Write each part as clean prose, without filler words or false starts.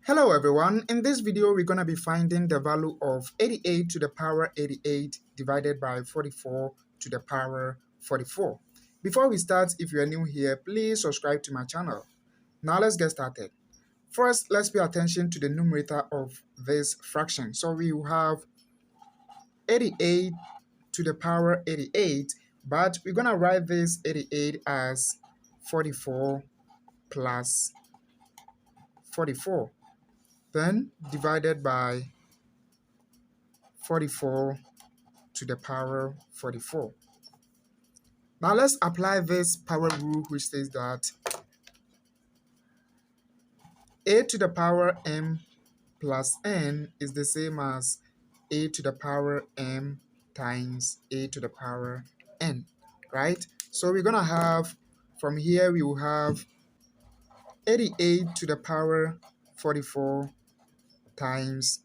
Hello everyone, in this video we're going to be finding the value of 88 to the power 88 divided by 44 to the power 44. Before we start, if you are new here, please subscribe to my channel. Now let's get started. First, let's pay attention to the numerator of this fraction. So we will have 88 to the power 88, but we're going to write this 88 as 44 plus 44. Then divided by 44 to the power 44. Now let's apply this power rule, which says that a to the power m plus n is the same as a to the power m times a to the power n, right? So we're gonna have, from here we will have 88 to the power 44 times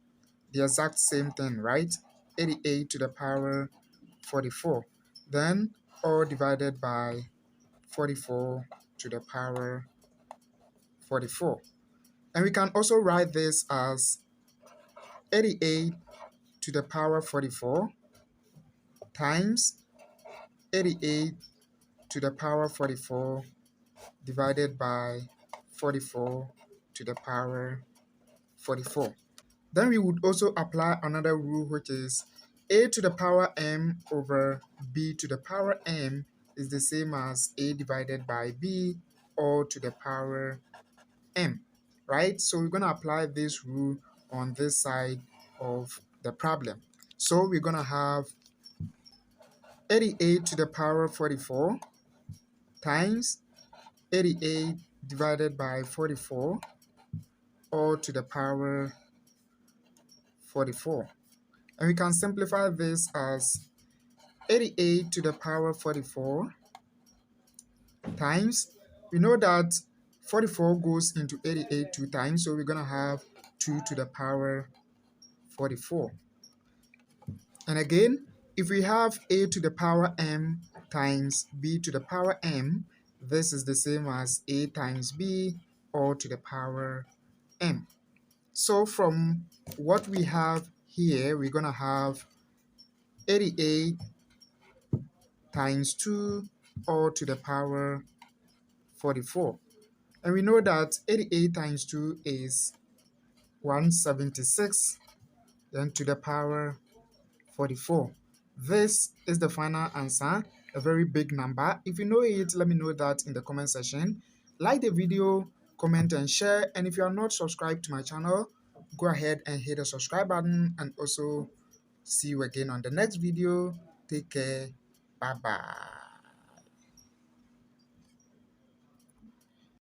the exact same thing, right? 88 to the power 44. Then all divided by 44 to the power 44. And we can also write this as 88 to the power 44 times 88 to the power 44 divided by 44 to the power 44. Then we would also apply another rule, which is a to the power m over b to the power m is the same as a divided by b all to the power m, right? So we're going to apply this rule on this side of the problem. So we're going to have 88 to the power 44 times 88 divided by 44 all to the power 44. And we can simplify this as 88 to the power 44 times, we know that 44 goes into 88 two times, so we're going to have 2 to the power 44. And again, if we have a to the power m times b to the power m, this is the same as a times b all to the power m. So from what we have here, we're going to have 88 times 2 all to the power 44. And we know that 88 times 2 is 176, then to the power 44. This is the final answer, a very big number. If you know it, let me know that in the comment section. Like the video, comment and share. And if you are not subscribed to my channel, go ahead and hit the subscribe button, and also see you again on the next video. Take care. Bye bye.